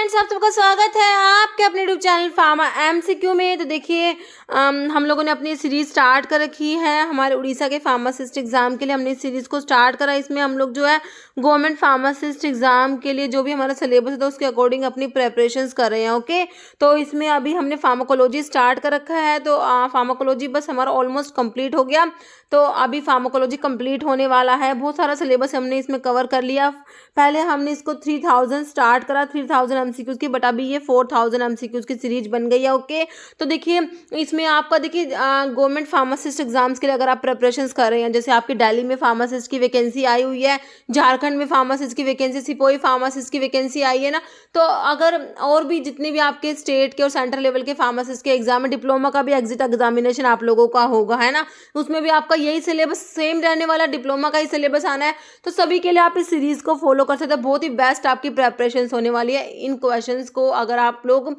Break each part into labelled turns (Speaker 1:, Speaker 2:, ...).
Speaker 1: Friends, आप सबका स्वागत है आपके अपने यूट्यूब चैनल फार्मा एमसीक्यू में। तो देखिए हम लोगों ने अपनी सीरीज स्टार्ट कर रखी है। हमारे उड़ीसा के फार्मासिस्ट एग्जाम के लिए हमने इस सीरीज को स्टार्ट करा। इसमें हम लोग जो है गवर्नमेंट फार्मासिस्ट एग्जाम के लिए जो भी हमारा सिलेबस है तो उसके अकॉर्डिंग अपनी प्रेपरेशंस कर रहे हैं। ओके, तो इसमें अभी हमने फार्माकोलॉजी स्टार्ट कर रखा है। तो फार्माकोलॉजी बस हमारा ऑलमोस्ट कंप्लीट हो गया। तो अभी फार्माकोलॉजी कंप्लीट होने वाला है। बहुत सारा सिलेबस हमने इसमें कवर कर लिया। पहले हमने इसको 3000 स्टार्ट करा 3000 एमसीक्यूज की, बट अभी ये 4000 एमसीक्यूज की सीरीज बन गई है। ओके, तो देखिए इसमें आपका देखिए गवर्नमेंट फार्मासिस्ट एग्जाम्स के लिए अगर आप प्रिपरेशंस कर रहे हैं, जैसे आपकी दिल्ली में फार्मासिस्ट की वैकेंसी आई हुई है, झारखंड में फार्मासिस्ट की वैकेंसी, सिपोई फार्मासिस्ट की वैकेंसी आई है ना। तो अगर और भी जितने भी आपके स्टेट के और सेंट्रल लेवल के फार्मासिस्ट के एग्जाम में, डिप्लोमा का भी एग्जिट एग्जामिनेशन आप लोगों का होगा, है ना, उसमें भी आपका यही सिलेबस सेम रहने वाला, डिप्लोमा का ही सिलेबस आना है। तो सभी के लिए आप इस सीरीज को फॉलो कर सकते हैं। बहुत ही बेस्ट आपकी प्रेपरेशन होने वाली है। इन क्वेश्चंस को अगर आप लोग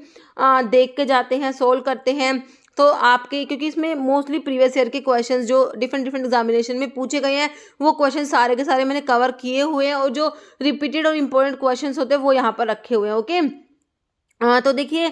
Speaker 1: देख के जाते हैं, सोल्व करते हैं, तो आपके, क्योंकि इसमें मोस्टली प्रीवियस ईयर के क्वेश्चंस जो डिफरेंट एग्जामिनेशन में पूछे गए हैं वो क्वेश्चन सारे के सारे मैंने कवर किए हुए हैं, और जो रिपीटेड और इंपॉर्टेंट क्वेश्चंस होते हैं वो यहाँ पर रखे हुए हैं। ओके, तो देखिए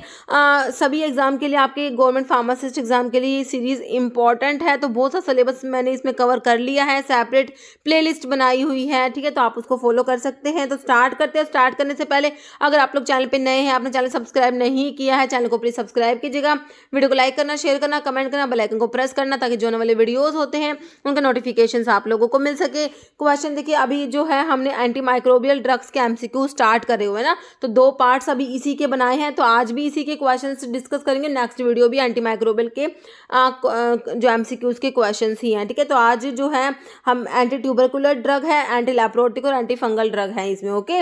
Speaker 1: सभी एग्जाम के लिए, आपके गवर्नमेंट फार्मासिस्ट एग्जाम के लिए ये सीरीज इंपॉर्टेंट है। तो बहुत सा सिलेबस मैंने इसमें कवर कर लिया है, सेपरेट प्लेलिस्ट बनाई हुई है, ठीक है, तो आप उसको फॉलो कर सकते हैं। तो स्टार्ट करते हैं। स्टार्ट करने से पहले अगर आप लोग चैनल पे नए हैं, आपने चैनल सब्सक्राइब नहीं किया है, चैनल को प्लीज सब्सक्राइब कीजिएगा। वीडियो को लाइक करना, शेयर करना, कमेंट करना, बेल आइकन को प्रेस करना, ताकि जो आने वाले वीडियोज होते हैं उनका नोटिफिकेशन आप लोगों को मिल सके। क्वेश्चन देखिए, अभी जो है हमने एंटी माइक्रोबियल ड्रग्स के एमसीक्यू स्टार्ट करे हुए ना, तो 2 पार्ट्स अभी इसी के बनाए हैं। तो आज भी इसी के क्वेश्चंस डिस्कस करेंगे। नेक्स्ट वीडियो भी एंटी माइक्रोबियल के जो एमसीक्यूज के क्वेश्चंस ही हैं, ठीक है। तो आज जो है हम एंटी ट्यूबरकुलर ड्रग है, एंटी लैप्रोटिक और एंटी फंगल ड्रग है इसमें। ओके,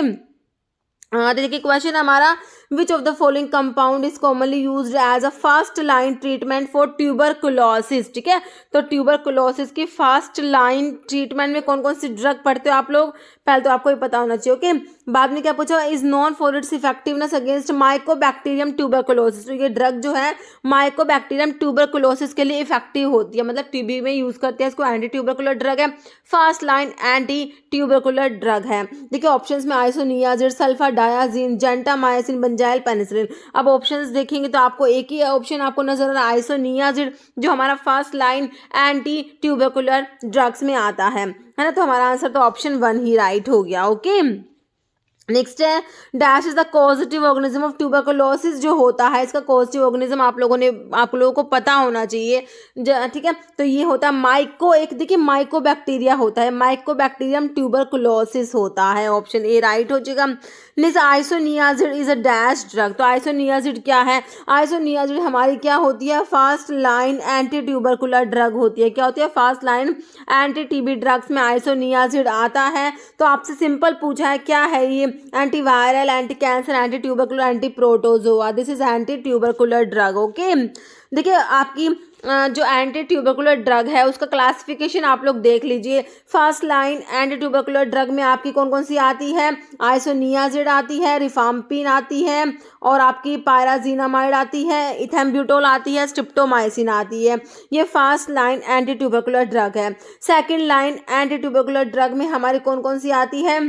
Speaker 1: तो देखिए क्वेश्चन हमारा, which of the following compound is commonly used as a first line treatment for tuberculosis, ठीक है। तो ट्यूबरकुलोसिस की फर्स्ट लाइन ट्रीटमेंट में कौन कौन सी ड्रग पढ़ते हो आप लोग, पहले तो आपको ये पता होना चाहिए। ओके, बाद में क्या पूछा, is non for its effectiveness against Mycobacterium tuberculosis. तो ये ड्रग जो है माइकोबैक्टीरियम ट्यूबरकुलोसिस के लिए इफेक्टिव होती है, मतलब टीबी में यूज करते हैं इसको। एंटी ट्यूबरकुलर ड्रग है, first line anti tubercular drug है। देखिए ऑप्शंस में आइसोनियाजिड, सल्फाडायाजिन, जेंटामाइसिन, बेंजाइल पेनिसिलिन। अब ऑप्शंस देखेंगे तो आपको एक ही ऑप्शन आपको नजर आ रहा है, आइसोनियाजिड, जो हमारा first line anti tubercular drugs में आता है ना। तो हमारा आंसर तो ऑप्शन 1 ही राइट हो गया। ओके, नेक्स्ट है, dash is the positive organism of tuberculosis. जो होता है इसका पॉजिटिव ऑर्गेनिज्म आप लोगों को पता होना चाहिए, ठीक है। तो ये होता है एक देखिए माइकोबैक्टीरिया होता है, माइकोबैक्टीरियम ट्यूबरकुलोसिस होता है। ऑप्शन ए राइट हो जाएगा। Next, isoniazid is a dash drug. तो आइसोनियाजिड क्या है, आइसोनियाजिड हमारी क्या होती है, first line anti tubercular drug होती है। क्या होती है, first line anti TB drugs में आइसोनियाजिड आता है। तो आपसे सिंपल पूछा है क्या है ये, antiviral, anti cancer, anti tubercular, anti protozoa. This is anti tubercular drug. Okay, देखिए आपकी जो एंटी ट्यूबरकुलर ड्रग है उसका क्लासिफिकेशन आप लोग देख लीजिए। First line anti tubercular drug में आपकी कौन कौन सी आती है, आइसोनियाजिड आती है, रिफाम्पिन आती है, और आपकी पायराजीनामाइड आती है, इथेम्ब्यूटोल आती है, स्ट्रिप्टोमाइसिन आती है। ये first line anti tubercular drug है। Second line anti tubercular drug में हमारी कौन कौन सी आती है,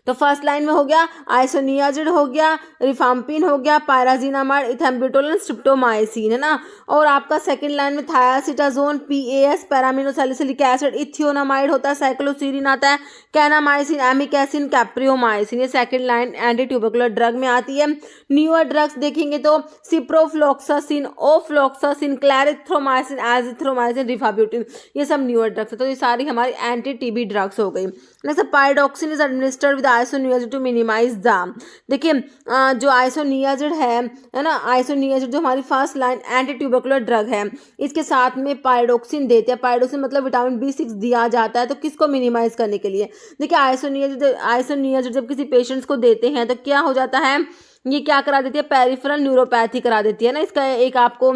Speaker 1: तो फर्स्ट लाइन में हो गया आइसोनियाजिड, हो गया रिफाम्पिन, हो गया पायराजीनामाइड, इथेम्ब्यूटोल, स्ट्रिप्टोमाइसिन, है ना। और आपका सेकंड लाइन में थायासिटाजोन, पीएएस, पैरामिनोसैलिसिलिक एसिड, इथियोनामाइड होता है, साइक्लोसीरिन आता है, कैनामाइसिन, एमिकैसिन, कैप्रियोमाइसिन। ये second line anti tubercular drug में आती है। न्यूअर ड्रग्स देखेंगे तो सिप्रोफ्लॉक्सासिन, ओफ्लॉक्सासिन, क्लैरिथ्रोमाइसिन, एजिथ्रोमाइसिन, रिफाब्यूटिन, ये सब न्यूअर ड्रग्स है। तो ये सारी हमारी एंटी टीबी ड्रग्स हो गई। Next, pyridoxine is administered with isoniazid to minimise the. देखिए जो आइसोनियाजिड है ना, आइसोनियाजिड जो हमारी first line anti tubercular drug है, इसके साथ में पायरोक्सिन देते हैं। पायरोक्सिन मतलब विटामिन B6 दिया जाता है, तो किसको मिनिमाइज करने के लिए। देखिए आइसोनियाजिड जब किसी पेशेंट्स को देते हैं तो क्या हो जाता है, ये क्या करा देती है, पेरिफेरल न्यूरोपैथी करा देती है ना। इसका एक आपको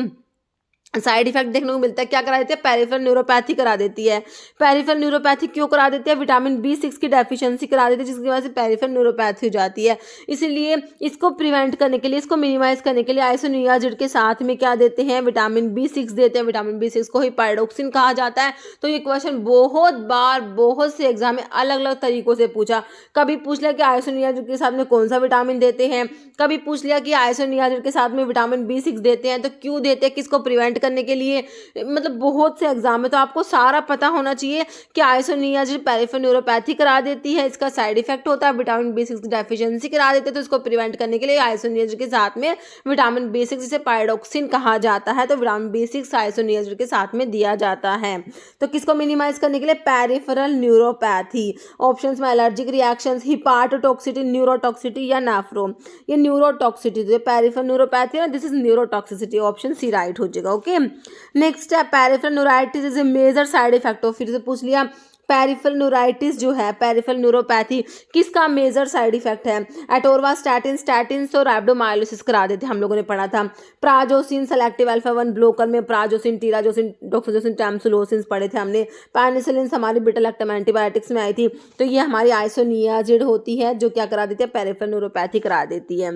Speaker 1: साइड इफेक्ट देखने को मिलता है, क्या करा देती है, पेरिफेरल न्यूरोपैथी करा देती है। पेरिफेरल न्यूरोपैथी क्यों करा देती है, विटामिन B6 की डेफिशिएंसी करा देती है, जिसकी वजह से पेरिफेरल न्यूरोपैथी हो जाती है। इसीलिए इसको प्रिवेंट करने के लिए, इसको मिनिमाइज करने के लिए आइसोनियाजिड के साथ में क्या देते हैं, विटामिन B6 देते हैं। विटामिन B6 को ही पायरोक्सिन कहा जाता है। तो ये क्वेश्चन बहुत बार बहुत से एग्जाम में अलग अलग तरीकों से पूछा। कभी पूछ लिया कि आइसोनियाजिड के साथ में कौन सा विटामिन देते हैं, कभी पूछ लिया कि आइसोनियाजिड के साथ में विटामिन B6 देते हैं तो क्यों देते हैं, किसको प्रिवेंट करने के लिए, मतलब बहुत से एग्जाम में। तो आपको सारा पता होना चाहिए कि आइसोनियाजिड पेरिफेरल न्यूरोपैथी करा देती है, इसका साइड इफेक्ट होता है विटामिन B6 की डेफिशिएंसी करा देते हैं। तो इसको प्रिवेंट करने के लिए आइसोनियाजिड के साथ में विटामिन B6, जिसे पायरोक्सिन कहा जाता है, तो विटामिन B6 आइसोनियाजिड के साथ में दिया जाता है। तो किसको मिनिमाइज करने के लिए, पेरिफेरल न्यूरोपैथी। ऑप्शंस में एलर्जिक रिएक्शंस, हिपाटोटॉक्सिटी, न्यूरोटॉक्सिटी या नेफ्रो। ये न्यूरोटॉक्सिटी, जो पेरिफेरल न्यूरोपैथी है, this is neurotoxicity, option C right हो जाएगा। ओके, नेक्स्ट है peripheral neuritis is a major side effect of, फिर से पूछ लिया पेरिफेरल न्यूराइटिस जो है, पेरिफेरल न्यूरोपैथी किसका मेजर साइड इफेक्ट है, एटोरवास्टैटिन, स्टैटिन्स और रैप्डोमायोलिसिस करा देते हैं, हम लोगों ने पढ़ा था। प्राजोसिन सेलेक्टिव अल्फा 1 ब्लोकर में प्राजोसिन, टीराजोसिन, डोक्साजोसिन, टैमसुलोसिन पढ़े थे हमने। पेनिसिलिन हमारी बीटा लैक्टम एंटीबायोटिक्स में आई थी। तो ये हमारी आइसोनियाजिड होती है, जो क्या करा देती है, पेरिफेरल न्यूरोपैथी करा देती है।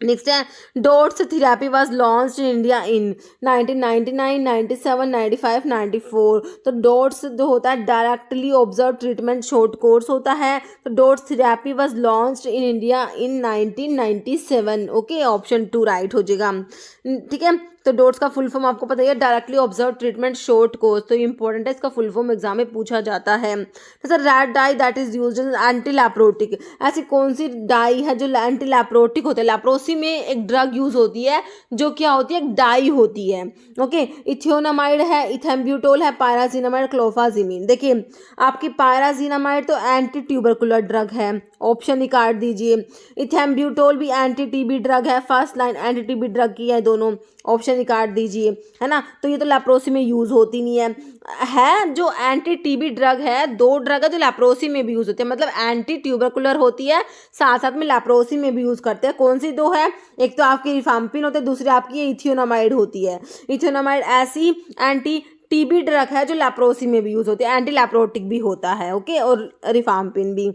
Speaker 1: नेक्स्ट है DOTS therapy was launched in India इन 1999, 97, 95, 94। तो डॉट्स जो होता है directly observe treatment short course होता है। तो dots therapy was launched in India in 1997। Okay, option 2 right हो जाएगा। ठीक है, तो डॉट्स का फुल फॉर्म आपको पता है, directly observe treatment short course. तो ये इंपॉर्टेंट है, इसका फुल फॉर्म एग्जाम में पूछा जाता है। जैसे red dye that is used as anti leprotic, ऐसी कौन सी डाई है जो एंटी लैप्रोटिक होते हैं। लैप्रोसी में एक ड्रग यूज होती है जो क्या होती है, एक डाई होती है। ओके, इथियोनामाइड है, इथेम्ब्यूटोल है, पायराजिनामाइड, क्लोफाजिमीन। देखिए आपकी पायराजिनामाइड तो एंटी ट्यूबरकुलर ड्रग है, ऑप्शन ही काट दीजिए। इथेम्ब्यूटोल भी एंटी टीबी ड्रग है, first line anti TB drug की है दोनों, ऑप्शन ही काट दीजिए, है ना। तो ये तो लेप्रोसी में यूज होती नहीं है जो एंटी टीबी ड्रग है, 2 ड्रग है जो लेप्रोसी में भी यूज होती है, मतलब एंटी ट्यूबरकुलर होती है, साथ साथ में लेप्रोसी में भी यूज करते हैं। कौन सी 2 है, एक तो आपकी रिफाम्पिन होती है, दूसरी आपकी इथियोनामाइड होती है। इथियोनामाइड ऐसी एंटी टीबी ड्रग है जो लेप्रोसी में भी यूज होती है, एंटी लेप्रोटिक भी होता है। ओके, और रिफाम्पिन भी।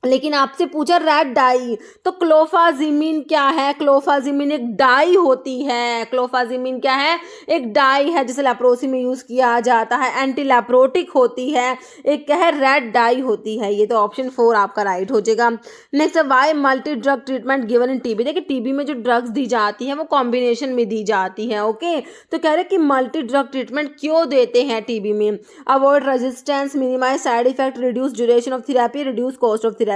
Speaker 1: लेकिन आपसे पूछा रेड डाई, तो क्लोफाजिमीन क्या है, क्लोफाजिमीन एक डाई होती है। क्लोफाजिमीन क्या है, एक डाई है जिसे लेप्रोसी में यूज किया जाता है, एंटी लेप्रोटिक होती है। एक क्या है, रेड डाई होती है। ये तो ऑप्शन 4 आपका राइट हो जाएगा। Next, why multi drug treatment given in TB. देखिए टीबी में जो ड्रग्स दी जाती है वो कॉम्बिनेशन में दी जाती है। ओके, तो कह रहे कि मल्टी ड्रग ट्रीटमेंट क्यों देते हैं टीबी में, avoid resistance, minimise side effect, reduce duration of therapy, reduce cost of therapy.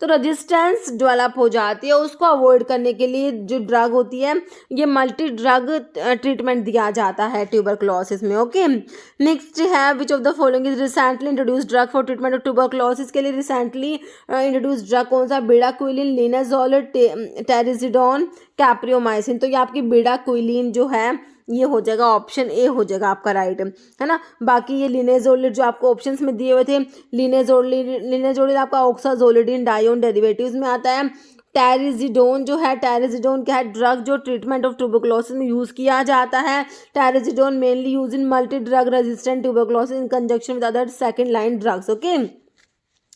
Speaker 1: तो रेजिस्टेंस डेवलप हो जाती है, उसको अवॉइड करने के लिए जो ड्रग होती है, ये मल्टी ड्रग ट्रीटमेंट दिया जाता है ट्यूबरकुलोसिस में। ओके, नेक्स्ट है which of the following is recently introduced drug for treatment of tuberculosis. के लिए रिसेंटली इंट्रोड्यूस्ड ड्रग कौन सा, बेडाक्विलिन, लिनाजोल, टेरिजिडोन, कैप्रियोमाइसिन। तो ये आपकी बेडाक्विलिन जो है ये हो जाएगा, ऑप्शन ए हो जाएगा आपका राइट, है ना। बाकी ये लिनेजोलिड जो आपको ऑप्शंस में दिए हुए थे, लिनेजोलिड आपका ऑक्साजोलिडिन डायोन डेरिवेटिव्स में आता है। टेरिजिडोन जो है, टेरिजिडोन क्या है, ड्रग जो ट्रीटमेंट ऑफ ट्यूबरकुलोसिस में यूज किया जाता है। Terizidone mainly used in multi drug resistant tuberculosis in conjunction with other second line drugs. Okay,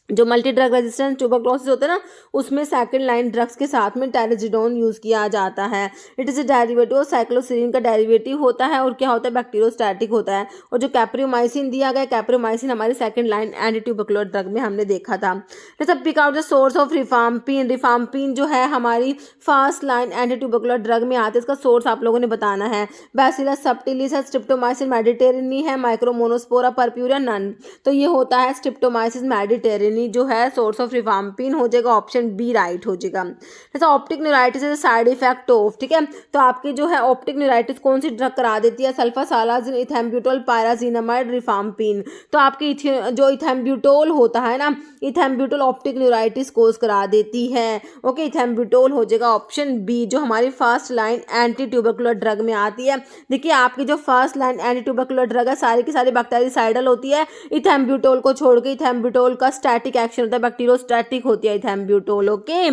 Speaker 1: जो मल्टी ड्रग रेजिस्टेंस ट्यूबरकुलोसिस होता है ना, उसमें सेकंड लाइन ड्रग्स के साथ में टेरिजिडोन यूज किया जाता है। इट इज ए डेरिवेटिव, साइक्लोसिरिन का डेरिवेटिव होता है, और क्या होता है, बैक्टीरियोस्टैटिक होता है। और जो कैप्रियोमाइसिन दिया गया, कैप्रियोमाइसिन हमारी second line anti tubercular drug में हमने देखा था। जैसे pick out the source of rifampin. Rifampin जो है हमारी first line anti tubercular drug में आते हैं, इसका सोर्स आप लोगों ने बताना है। बैसिलस सबटिलिस है, स्ट्रिप्टोमाइसिन मेडिटेरिनी है, माइक्रोमोनोस्पोरा परप्यूरा नन। तो ये होता है स्ट्रिप्टोमाइसिन मेडिटेरिनी जो है सोर्स ऑफ रिफाम्पिन हो जाएगा, ऑप्शन बी राइट हो जाएगा। जैसा ऑप्टिक न्यूराइटिस है साइड इफेक्ट ऑफ, ठीक है, तो आपकी जो है ऑप्टिक न्यूराइटिस कौन सी ड्रग करा देती है, सल्फासालाजिन, इथेम्ब्यूटोल, पायराजिनामाइड, रिफाम्पिन। तो आपकी जो इथेम्ब्यूटोल होता है ना, इथेम्ब्यूटोल ऑप्टिक न्यूराइटिस कोज करा देती है। ओके, इथेम्ब्यूटोल हो जाएगा ऑप्शन बी, जो हमारी first line anti tubercular drug में आती है। देखिए आपकी जो first line anti tubercular drug है सारी की सारी बैक्टीरियासाइडल होती है, इथेम्ब्यूटोल को छोड़ के। इथेम्ब्यूटोल का स्टैटिक स्टैटिक एक्शन होता है, बैक्टीरियोस्टैटिक होती है इथेम्ब्यूटोल। ओके,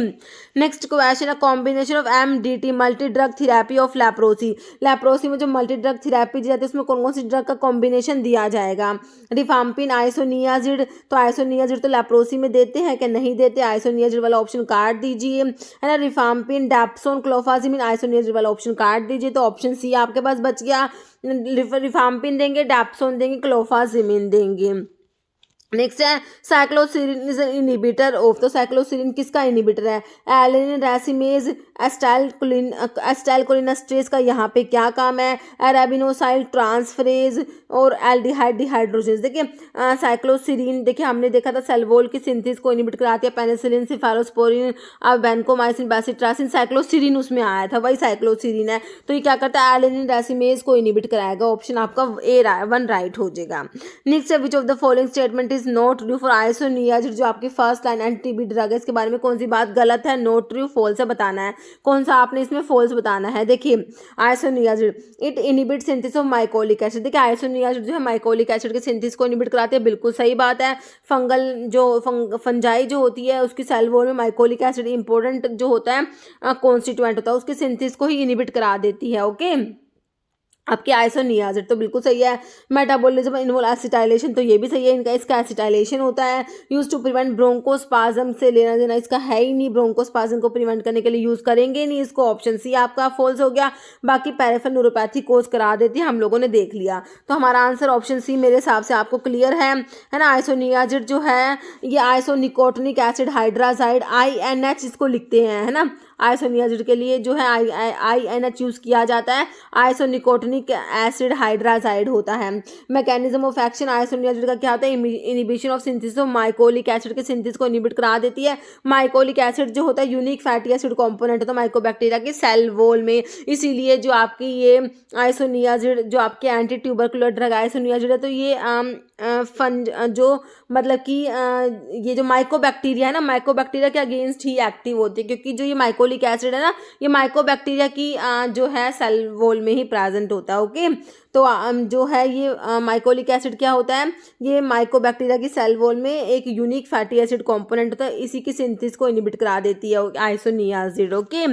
Speaker 1: नेक्स्ट क्वेश्चन है combination of MDT multi drug therapy of leprosy. Leprosy में जो मल्टी ड्रग थेरेपी दी जाती है उसमें कौन कौन सी ड्रग का कॉम्बिनेशन दिया जाएगा? रिफाम्पिन, आइसोनियाजिड। तो आइसोनियाजिड तो लेप्रोसी में देते हैं कि नहीं देते? आइसोनियाजिड वाला ऑप्शन काट दीजिए, है ना। रिफाम्पिन, डैप्सोन, क्लोफाजिमिन, आइसोनियाजिड वाला ऑप्शन काट दीजिए। तो ऑप्शन सी आपके पास बच गया। रिफाम्पिन देंगे, डैप्सोन देंगे, क्लोफाजिमिन देंगे। नेक्स्ट है साइक्लोसिरिन इज इनिबिटर ऑफ। तो साइक्लोसिरिन किसका इनिबिटर है? एलिनिन, रैसिमेज, एस्टाइलकोलिनेस्टेरेज का यहाँ पे क्या काम है? अरेबिनोसाइल ट्रांसफरेज और एल्डिहाइड डिहाइड्रोजेनेज। देखिए साइक्लोसिरिन, देखिए हमने देखा था सेलवोल की सिंथेसिस को इनिबिट कराती है, पेनिसिलिन, सिफालोस्पोरिन, वैनकोमाइसिन, बेसिट्रासिन, साइक्लोसिरिन उसमें आया था, वही साइक्लोसिरिन है। तो ये क्या करता है? एलिनिन, रैसिमेज को इनिबिट कराएगा। ऑप्शन आपका A1 राइट हो जाएगा। नेक्स्ट है which of the following statement is not true for isoniazid. जो आपकी first line anti TB drug है, इसके बारे में कौन सी बात गलत है? नॉट ट्रू, फॉल्स है बताना है। कौन सा आपने इसमें फॉल्स बताना है? देखिए isoniazid it inhibit synthesis of mycolic acid. देखिए आइसोनियाजिड जो है माइकोलिक एसिड के सिंथेसिस को इनिबिट कराते हैं, बिल्कुल सही बात है। फंजाई जो होती है उसकी सेल वॉल में माइकोलिक एसिड इंपॉर्टेंट जो होता है कॉन्स्टिट्यूएंट होता है, उसके सिंथेसिस को ही इनिबिट करा देती है। ओके, आपकी आइसोनियाजिड तो बिल्कुल सही है। मेटाबॉलिज्म इन्वॉल्व एसिटाइलेशन, तो ये भी सही है इनका, इसका एसिटाइलेशन होता है। यूज टू प्रिवेंट ब्रोंकोस्पाज्म, से लेना देना इसका है ही नहीं, ब्रोंकोस्पाज्म को प्रिवेंट करने के लिए यूज करेंगे नहीं इसको। ऑप्शन सी आपका फॉल्स हो गया। बाकी पेरिफेरल न्यूरोपैथी कोज करा देती है, हम लोगों ने देख लिया। तो हमारा आंसर ऑप्शन सी मेरे हिसाब से आपको क्लियर है ना। आइसोनियाजिड जो है ये आइसोनिकोटिनिक एसिड हाइड्राजाइड INH इसको लिखते हैं, है ना। आइसोनियाजिड के लिए जो है INH यूज किया जाता है, आइसोनिकोटिनिक एसिड हाइड्राजाइड होता है। मैकेनिज्म ऑफ एक्शन आइसोनियाजिड का क्या होता है? Inhibition of synthesis of mycolic acid के सिंथेसिस को इनिबिट करा देती है। माइकोलिक एसिड जो होता है यूनिक फैटी एसिड कंपोनेंट होता है माइकोबैक्टीरिया के सेल वॉल में, इसीलिए जो आपकी ये आइसोनियाजिड जो आपके एंटी ट्यूबरकुलर ड्रग आइसोनियाजिड है, तो ये जो मतलब कि ये जो माइकोबैक्टीरिया है ना, माइकोबैक्टीरिया के अगेंस्ट ही एक्टिव होती है, क्योंकि जो ये माइकोलिक एसिड है ना, ये माइकोबैक्टीरिया की जो है सेल वॉल में ही प्रेजेंट होता है। ओके, तो जो है ये माइकोलिक एसिड क्या होता है? ये माइकोबैक्टीरिया की सेल वॉल में एक यूनिक फैटी एसिड कंपोनेंट होता है, इसी की सिंथेसिस को इनिबिट करा देती है आइसोनियाजिड। ओके,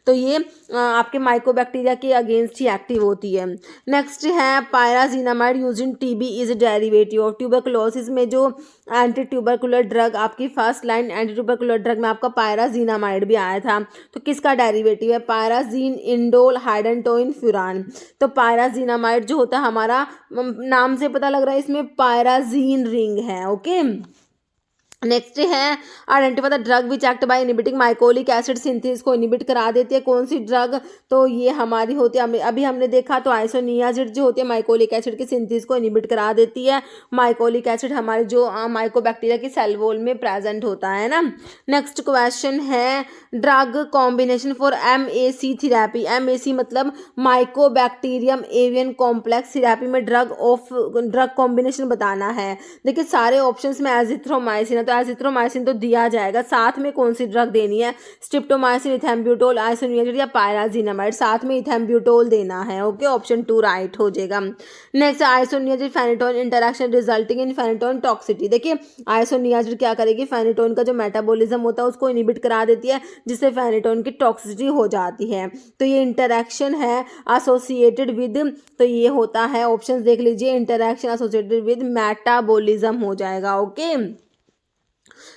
Speaker 1: तो ये आपके माइकोबैक्टीरिया के अगेंस्ट ही एक्टिव होती है। नेक्स्ट है pyrazinamide used in TB is derivative of tuberculosis. में जो एंटी ट्यूबरकुलर ड्रग आपकी first line anti tubercular drug में आपका पायराजिनामाइड भी आया था, तो किसका डेरिवेटिव है? पायराजीन, इंडोल, हाइडेंटोइन, फ्यूरान। तो पायराजिनामाइड जो होता है हमारा, नाम से पता लग रहा है इसमें पायराजीन रिंग है। ओके, नेक्स्ट है identify the drug which act by inhibiting mycolic acid synthesis को इनिबिट करा देती है। कौन सी ड्रग? तो ये हमारी होती है, अभी हमने देखा तो आइसोनियाजिड जो होती है माइकोलिक एसिड की सिंथेसिस को इनिबिट करा देती है। माइकोलिक एसिड हमारे जो माइकोबैक्टीरिया की सेल वॉल में प्रेजेंट होता है ना। नेक्स्ट क्वेश्चन है drug combination for MAC therapy. MAC मतलब माइकोबैक्टीरियम एवियन कॉम्प्लेक्स थेरेपी में ड्रग कॉम्बिनेशन बताना है। देखिए सारे ऑप्शंस में एजिथ्रोमाइसिन है, तो एजिथ्रोमाइसिन तो दिया जाएगा, साथ में कौन सी ड्रग देनी है? स्ट्रिप्टोमाइसिन, इथेम्ब्यूटोल, आइसोनियाजिड या पायराजिनामाइड, साथ में इथेम्ब्यूटोल देना है। ओके, ऑप्शन 2 राइट हो जाएगा। Next isoniazid phenytoin interaction resulting in phenytoin toxicity. देखिए आइसोनियाजिड क्या करेगी? फेनेटोन का जो मेटाबॉलिज्म होता है उसको इनिबिट करा देती है, जिससे फेनेटोन की टॉक्सिसिटी हो जाती है। तो ये इंटरेक्शन है एसोसिएटेड विद, तो ये होता है ऑप्शन देख लीजिए, इंटरेक्शन एसोसिएटेड विद मेटाबॉलिज्म हो जाएगा। ओके,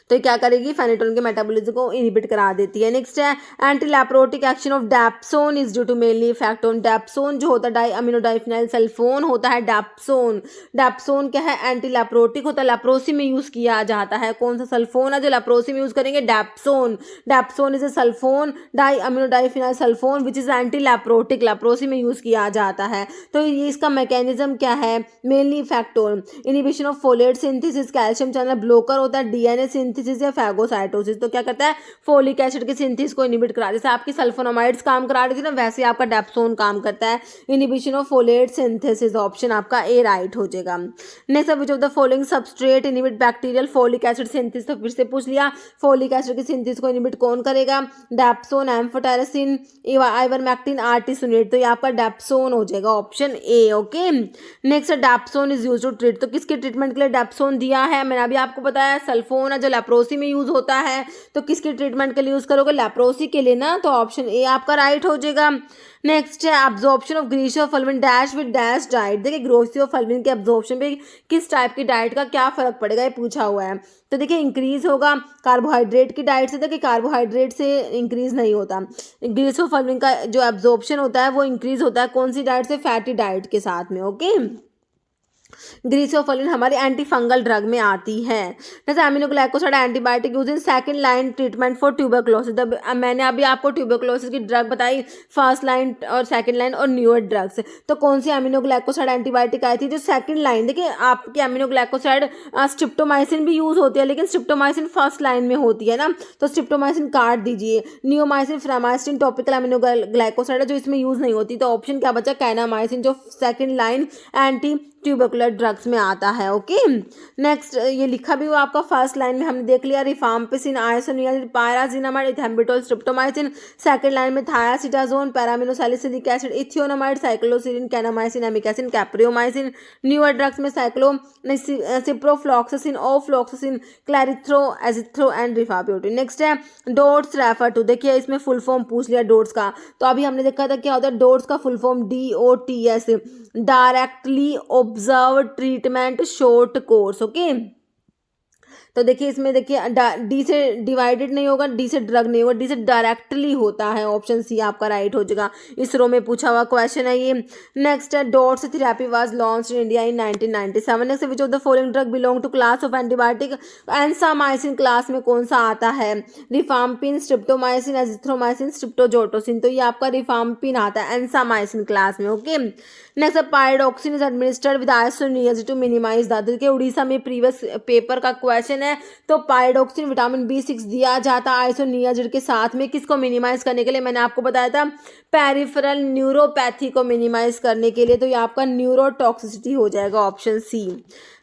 Speaker 1: तो क्या करेगी? फेनेटोन के मेटाबॉलिज्म को इनहिबिट करा देती है। नेक्स्ट है anti leprotic action of dapsone is due to mainly effect on dapsone जो होता है डाई अमीनो डाइफिनाइल सल्फोन होता है डैप्सोन। डैप्सोन क्या है? एंटी लैप्रोटिक होता है, लैप्रोसी में यूज किया जाता है। कौन सा सल्फोन है जो लैप्रोसी में यूज करेंगे? Dapsone. Dapsone is a sulfone diamino diphenyl sulfone which is anti leprotic, leprosy में यूज किया जाता है। तो ये इसका मैकेनिज्म क्या है? Mainly effect on inhibition of folate synthesis, calcium channel blocker होता है, DNA सिंथेसिस सिंथेसिस या फैगोसाइटोसिस। तो क्या करता है, फोलिक एसिड के सिंथेसिस को इनिबिट करा, जैसे आपकी सल्फोनामाइड्स काम करा रही थी ना, वैसे आपका डेप्सोन काम करता है, inhibition of folate synthesis. Option आपका ए राइट हो जाएगा। Next, which of the following substrate inhibit bacterial folic acid synthesis. तो फिर से पूछ लिया, फोलिक एसिड के सिंथेसिस को इनिबिट कौन करेगा, डेप्सोन, एम्फोटेरेसिन, आइवरमेक्टिन, आर्टिसोनेट। तो ये आपका डेप्सोन हो जाएगा, option A. Okay, next, dapsone is use to treat. तो किसके ट्रीटमेंट के लिए डेप्सोन दिया है, मैंने अभी आपको बताया सल्फोन है जो लेप्रोसी में यूज होता है। तो किसके ट्रीटमेंट के लिए यूज करोगे, लेप्रोसी के लिए ना, तो ऑप्शन ए आपका राइट हो जाएगा। नेक्स्ट है absorption of griseofulvin dash with dash diet. देखिए ग्रोसियोफल्विन के एब्जॉर्प्शन पे किस टाइप की डाइट का क्या फर्क पड़ेगा, ये पूछा हुआ है। तो देखिए इंक्रीज होगा कार्बोहाइड्रेट की डाइट से, देखिए कार्बोहाइड्रेट से इंक्रीज नहीं होता। ग्रीसियोफल्विन का जो एब्जॉर्प्शन होता है वो इंक्रीज होता है कौन सी डाइट से, फैटी डाइट के साथ में। ओके, ग्रीसियोफल्विन हमारी एंटी फंगल ड्रग में आती है। जैसे aminoglycoside antibiotic use in second line treatment for tuberculosis. मैंने अभी आपको ट्यूबरक्लोसिस की ड्रग बताई, फर्स्ट लाइन और सेकंड लाइन और न्यूअर ड्रग्स। तो कौन सी एमिनोग्लाइकोसाइड एंटीबायोटिक आई थी जो सेकंड लाइन, देखिए आपकी एमिनोग्लाइकोसाइड स्ट्रिप्टोमाइसिन भी यूज होती है, लेकिन स्ट्रिप्टोमाइसिन फर्स्ट लाइन में होती है ना, तो स्ट्रिप्टोमाइसिन काट दीजिए। नियोमाइसिन, फ्रामाइसिन टॉपिकल एमिनोग्लाइकोसाइड जो इसमें यूज नहीं होती। तो ऑप्शन क्या बचा, कैनामाइसिन जो second line anti tubercular drugs में आता है। ओके, नेक्स्ट ये लिखा भी हुआ आपका फर्स्ट लाइन में हमने देख लिया, rifampicin, isoniazid, pyrazinamide, ethambutol, streptomycin. Second line में thiacetazone, paraaminosalicylic acid, ethionamide, cycloserine, kanamycin, amikacin, capreomycin. Newer drugs में ciprofloxacin, ofloxacin, clarithro, azithro and rifapentine. Next है डोट्स रेफर टू। देखिए इसमें फुल फॉर्म पूछ लिया डोट्स का, तो अभी हमने देखा था क्या होता है डोट्स का full form, DOTS, directly observe treatment short course. Okay, तो देखिए इसमें देखिए डी से डिवाइडेड नहीं होगा, डी से ड्रग नहीं होगा, डी से डायरेक्टली होता है, ऑप्शन सी आपका राइट हो जाएगा। इस रो में पूछा हुआ क्वेश्चन है ये। नेक्स्ट है DOTS therapy was launched in India in 1997। Next, which of the following drug belong to class of antibiotic, ansamycin class में कौन सा आता है, रिफाम्पिन, स्ट्रिप्टोमाइसिन, एजिथ्रोमाइसिन, स्ट्रिप्टोजोटोसिन। तो ये आपका रिफाम्पिन आता है एंसामाइसिन क्लास में। Okay, next pyridoxine is administered with isoniazid to minimise the, देखिए उड़ीसा में प्रीवियस पेपर का क्वेश्चन है। तो पायरोक्सिन विटामिन B6 दिया जाता है आइसोनियाजिड के साथ में, किसको मिनिमाइज करने के लिए, मैंने आपको बताया था पेरिफेरल न्यूरोपैथी को मिनिमाइज करने के लिए। तो ये आपका न्यूरोटॉक्सिसिटी हो जाएगा, ऑप्शन सी।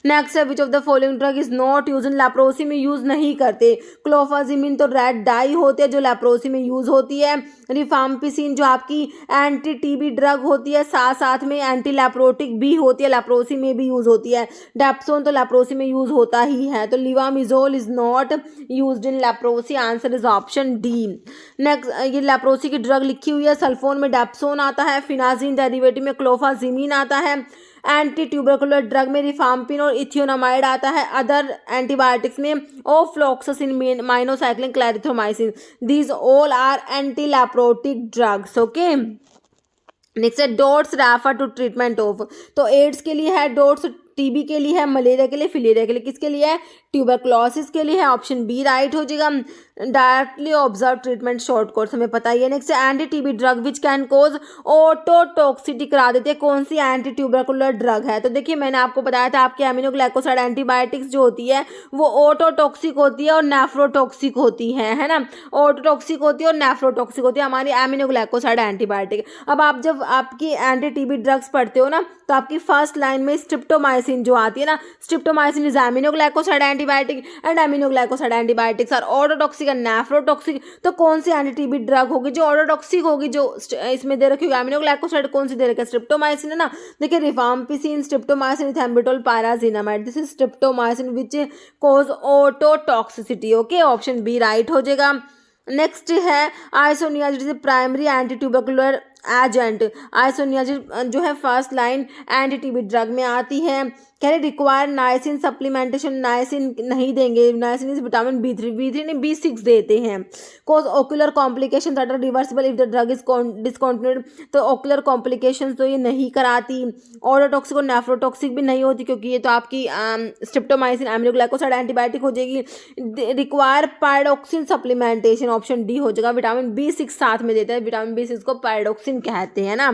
Speaker 1: नेक्स्ट है which of the following drug is not use in leprosy में यूज नहीं करते, क्लोफाजिमिन तो रेड डाई होती है जो लेप्रोसी में यूज होती है, रिफाम्पिसिन जो आपकी एंटी TB ड्रग होती है, साथ साथ में एंटी लेप्रोटिक भी होती है, लेप्रोसी में भी यूज होती है। डेप्सोन तो लेप्रोसी में यूज होता ही है, तो levamisole is not used in leprosy, answer is option D. Next, ये लेप्रोसी की ड्रग लिखी हुई है, सल्फोन में डेप्सोन आता है, फिनाजिन डेरिवेटिव में क्लोफाजिमिन आता है, एंटी ट्यूबरकुलर ड्रग में रिफाम्पिन और इथियोनामाइड आता है, अदर एंटीबायोटिक्स में ofloxacin, minocycline, clarithromycin. These all are anti leprotic drugs. Okay, next है DOTS refer to treatment of. तो एड्स के लिए है डोट्स, TB के लिए है, मलेरिया के लिए, फिलेरिया के लिए, किसके लिए है, ट्यूबरक्लोसिस के लिए है, ऑप्शन बी राइट हो जाएगा। Directly observe treatment short course हमें पता ही है। Next anti TB drug which can cause ototoxicity करा देती है, कौन सी एंटी ट्यूबरकुलर ड्रग है। तो देखिए मैंने आपको बताया था आपकी एमिनोग्लाइकोसाइड एंटीबायोटिक्स जो होती है वो ऑटोटॉक्सिक होती है और नेफ्रोटॉक्सिक होती है ना, ऑटोटॉक्सिक होती है और नेफ्रोटॉक्सिक होती है हमारी एमिनोग्लाइकोसाइड एंटीबायोटिक। अब आप जब आपकी एंटी TB ड्रग्स पढ़ते हो ना, तो आपकी फर्स्ट लाइन में स्ट्रिप्टोमाइसिन जो आती है ना, streptomycin is aminoglycoside antibiotic and aminoglycoside antibiotics are ototoxic and nephrotoxic. तो कौन सी एंटी TB ड्रग होगी जो ऑटोटॉक्सिक होगी, जो इसमें दे रखी होगी एमिनोग्लाइकोसाइड, कौन सी दे रखी है, स्ट्रिप्टोमाइसिन है ना। देखिए rifampicin, streptomycin, ethambutol, pyrazinamide, this is streptomycin which cause ototoxicity. Okay, option B right हो जाएगा। नेक्स्ट है isoniazid primary anti tubercular agent. Isoniazid जो है first line anti TB drug में आती है। कह रहे रिक्वायर नाइसिन सप्लीमेंटेशन, नाइसिन नहीं देंगे, नाइसिन इज विटामिन B3 नहीं B6 देते हैं। Cause ocular complication that are reversible if the drug is discontinued. तो ओकुलर कॉम्प्लिकेशंस तो ये नहीं कराती। ऑटोटॉक्सिक और नेफ्रोटॉक्सिक भी नहीं होती क्योंकि ये तो आपकी स्ट्रिप्टोमाइसिन एमिनोग्लाइकोसाइड एंटीबायोटिक हो जाएगी। Require pyroxene supplementation, option D हो जाएगा। विटामिन B6 साथ में देता है, विटामिन B6 को पायरोक्सिन कहते हैं ना।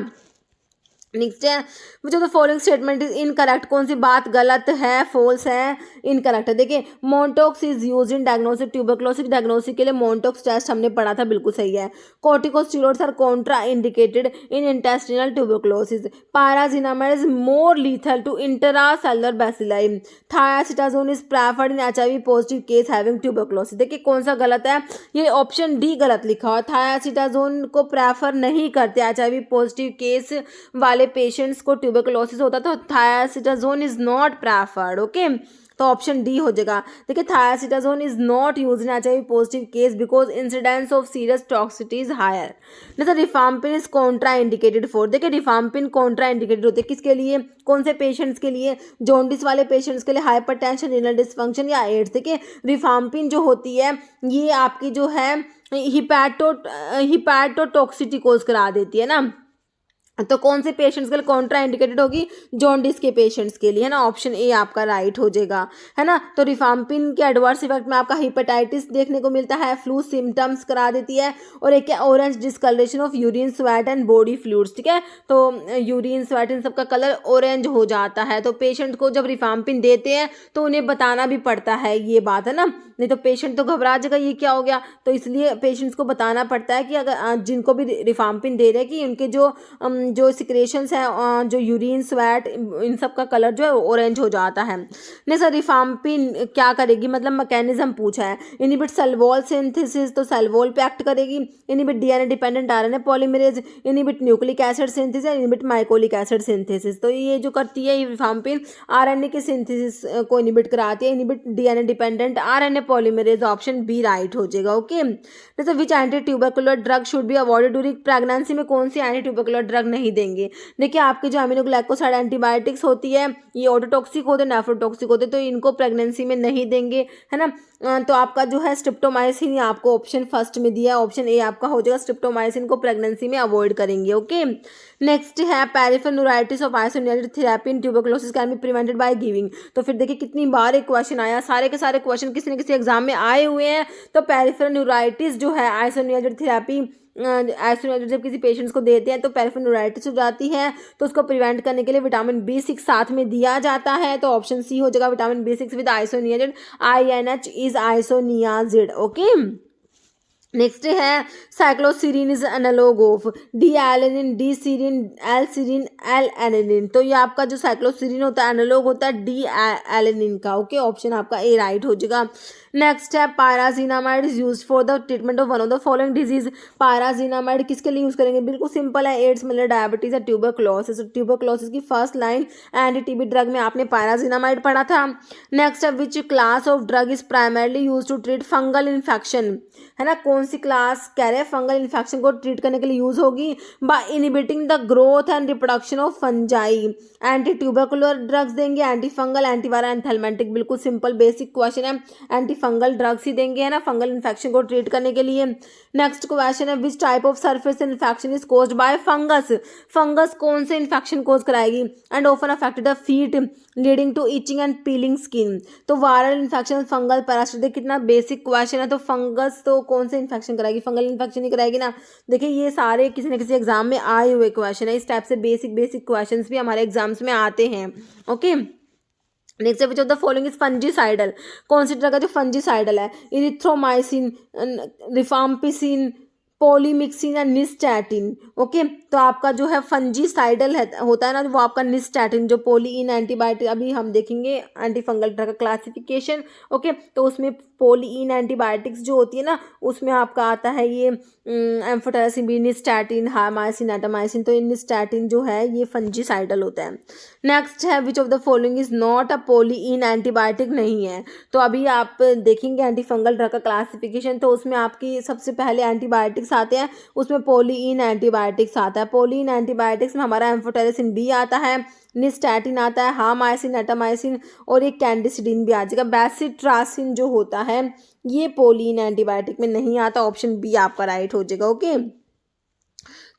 Speaker 1: नेक्स्ट है which of the following statement is incorrect, कौन सी बात गलत है, फोल्स है, इनकरेक्ट है। देखिए Mantoux is use in diagnosis tuberculosis, diagnosis के लिए मोन्टोक्स टेस्ट हमने पढ़ा था, बिल्कुल सही है। Corticosteroids are contraindicated in intestinal tuberculosis, pyrazinamide is more lethal to intracellular bacilli, thiacetazone is preferred in HIV positive case having tuberculosis. देखिए कौन सा गलत है, ये ऑप्शन डी गलत लिखा हुआ, थायासिटाजोन को प्रेफर नहीं करते HIV पॉजिटिव केस वाले पेशेंट्स को ट्यूबरकुलोसिस होता तो thiacetazone is not preferred. Okay, तो ऑप्शन डी हो जाएगा। देखिए thiacetazone is not used in HIV positive case because incidence of serious toxicity is higher. जैसे rifampin is contraindicated for, देखिए रिफाम्पिन कॉन्ट्रा इंडिकेटेड होते हैं किसके लिए, कौन से पेशेंट्स के लिए, जॉन्डिस वाले पेशेंट्स के लिए, हाइपरटेंशन, रीनल डिसफंक्शन या एड्स। देखिए रिफाम्पिन जो होती है ये आपकी जो है हिपैटोटॉक्सिटी कोज करा देती है ना, तो कौन से पेशेंट्स के लिए कॉन्ट्रा इंडिकेटेड होगी, जॉन्डिस के पेशेंट्स के लिए, है ना, ऑप्शन ए आपका राइट हो जाएगा, है ना। तो रिफाम्पिन के एडवर्स इफेक्ट में आपका हिपेटाइटिस देखने को मिलता है, फ्लू सिम्टम्स करा देती है, और एक है orange discolouration of urine sweat and body fluids. ठीक है, तो यूरिन स्वेट इन सबका कलर ऑरेंज हो जाता है, तो पेशेंट को जब रिफाम्पिन देते हैं तो उन्हें बताना भी पड़ता है, ये बात है ना, नहीं तो पेशेंट तो घबरा जाएगा ये क्या हो गया, तो इसलिए पेशेंट्स को बताना पड़ता है कि अगर जिनको भी रिफाम्पिन दे रहे हैं कि उनके जो सिक्रेशंस हैं, जो यूरिन स्वेट इन सब का कलर जो है ऑरेंज हो जाता है। नहीं सर रिफाम्पिन क्या करेगी, मतलब मैकेनिज्म पूछा है, इनहिबिट सल्वोल सिंथेसिस, तो सल्वोल पे एक्ट करेगी, inhibit DNA dependent RNA polymerase, inhibit nucleic acid synthesis, inhibit mycolic acid synthesis. तो ये जो करती है रिफाम्पिन RNA के सिंथेसिस को इनहिबिट कराती है, inhibit DNA dependent RNA polymerase, option B right हो जाएगा। ओके, जैसे which anti tubercular drug should be avoided during pregnancy, में कौन सी एंटी ट्यूबरकुलर ड्रग नहीं देंगे। देखिए आपके जो अमीनोग्लाइकोसाइड एंटीबायोटिक्स होती है ये ऑटोटॉक्सिक होते हैं, नेफ्रोटॉक्सिक होते हैं, तो इनको प्रेगनेंसी में नहीं देंगे, है ना। तो आपका जो है स्ट्रिप्टोमाइसिन आपको ऑप्शन फर्स्ट में दिया है, ऑप्शन ए आपका हो जाएगा, स्ट्रिप्टोमाइसिन को प्रेगनेंसी में अवॉइड करेंगे। ओके, नेक्स्ट है peripheral neuritis of isoniazid therapy in tuberculosis can be prevented by giving. तो फिर देखिए कितनी बार एक क्वेश्चन आया, सारे के सारे क्वेश्चन किसी न किसी एग्जाम में आए हुए हैं। तो पेरिफेरल न्यूराइटिस जो है आइसोनियाटेड थेरेपी जब किसी पेशेंट्स को देते हैं तो पेरिफेरल न्यूराइटिस हो जाती है, तो उसको प्रिवेंट करने के लिए विटामिन B6 साथ में दिया जाता है, तो ऑप्शन सी हो जाएगा vitamin B6 with isoniazid, INH is isoniazid. Okay, next है cycloserine is analogue of D alanine, D serine, L serine, L alanine. तो ये आपका जो साइक्लोसीरीन होता है एनालॉग होता है डी एलेनिन का। ओके, ऑप्शन आपका ए राइट हो जाएगा। नेक्स्ट है pyrazinamide is use for the treatment of one of the following disease. Pyrazinamide किसके लिए यूज करेंगे, बिल्कुल सिंपल है, एड्स, मलेरिया, डायबिटीज या ट्यूबरक्लोसिस। ट्यूबरक्लोसिस की first line anti TB drug में आपने पायराजिनामाइड पढ़ा था। नेक्स्ट है which class of drug is primarily use to treat fungal infection, है ना, कौन सी क्लास कह रहे हैं फंगल इन्फेक्शन को ट्रीट करने के लिए यूज होगी, bye inhibiting the growth and reproduction of fungi. Anti tubercular drugs देंगे, एंटी फंगल, एंटीवायरल, एंथेलमेंटिक, बिल्कुल सिंपल बेसिक क्वेश्चन है, एंटी फंगल ड्रग्स ही देंगे, है ना, फंगल इन्फेक्शन को ट्रीट करने के लिए। नेक्स्ट क्वेश्चन है which type of surface infection is caused by fungus. Fungus कौन से इन्फेक्शन कोज कराएगी, and often affected the feet leading to itching and peeling skin. तो वायरल इन्फेक्शन, फंगल पैरासिट, कितना बेसिक क्वेश्चन है। तो fungus तो कौन से इन्फेक्शन कराएगी, फंगल इन्फेक्शन ही कराएगी ना। देखिए ये सारे किसी न किसी एग्जाम में आए हुए क्वेश्चन है, इस टाइप से बेसिक क्वेश्चन भी हमारे एग्जाम्स में आते हैं। Okay, next which of the following is fungicidal, कौन सी ड्रग है जो फंजीसाइडल है, इरिथ्रोमाइसिन, रिफाम्पिसिन, पॉलीमिक्सिन या निस्टैटिन। ओके, तो आपका जो है फंजीसाइडल होता है ना वो आपका निस्टैटिन, जो पोलीइन एंटीबायोटिक, अभी हम देखेंगे एंटी फंगल ड्रग का क्लासिफिकेशन। ओके, तो उसमें पोलीइन एंटीबायोटिक्स जो होती है ना उसमें आपका आता है ये एम्फोटेरेसिन बी, निस्टैटिन, हामाइसिन, एटामाइसिन। तो निस्टैटिन जो है ये फंजीसाइडल होता है। नेक्स्ट है which of the following is not a polyene antibiotic, नहीं है। तो अभी आप देखेंगे एंटी फंगल ड्रग का क्लासिफिकेशन, तो उसमें आपकी सबसे पहले एंटीबायोटिक्स आते हैं, उसमें पोलीइन एंटीबायोटिक्स आता है। पोलीइन एंटीबायोटिक्स में हमारा एम्फोटेरेसिन बी आता है, निस्टैटिन आता है, हामाइसिन, एटामाइसिन और एक कैंडिसिडिन भी आ जाएगा। बेसिट्रासिन जो होता है ये पोलीन एंटीबायोटिक में नहीं आता, ऑप्शन बी आपका राइट हो जाएगा। ओके,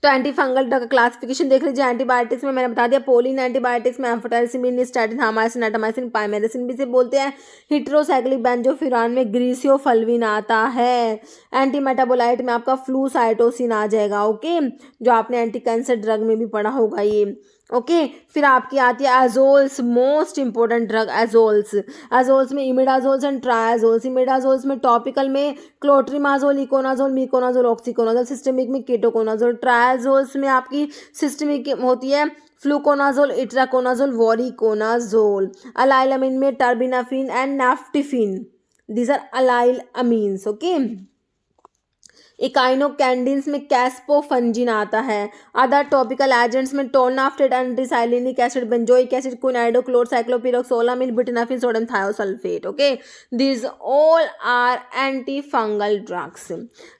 Speaker 1: तो एंटी फंगल ड्रग क्लासिफिकेशन देख लीजिए। एंटीबायोटिक्स में मैंने बता दिया पोलीन एंटीबायोटिक्स में एम्फोटेरेसिन, निस्टैटिन, हामाइसिन, एटामाइसिन, पाइमेरेसिन भी से बोलते हैं। हिट्रोसाइक्लिक बेंजोफिरान में ग्रीसियोफल्विन आता है। एंटी मेटाबोलाइट में आपका फ्लूसाइटोसिन आ जाएगा। ओके, जो आपने एंटी कैंसर ड्रग में भी पढ़ा होगा ये। ओके। फिर आपकी आती है एजोल्स, मोस्ट इंपॉर्टेंट ड्रग एजोल्स। एजोल्स में इमिडाजोल्स एंड ट्रायाजोल्स। इमिडाजोल्स में टॉपिकल में क्लोट्रिमाजोल, इकोनाजोल, मीकोनाजोल, ऑक्सीकोनाजोल, सिस्टमिक में कीटोकोनाजोल। ट्रायाजोल्स में आपकी सिस्टमिक होती है फ्लूकोनाजोल, इट्राकोनाजोल, वॉरिकोनाजोल। अलाइलामिन में terbinafine and naftifine, these are allyl amines. Okay. Echinocandins में कैस्पोफंजिन आता है। अदर टॉपिकल एजेंट्स में tolnaftate, undecylenic acid, benzoic acid, quiniodochlor, ciclopirox olamine, butenafine, sodium thiosulfate. Okay, these all are antifungal drugs.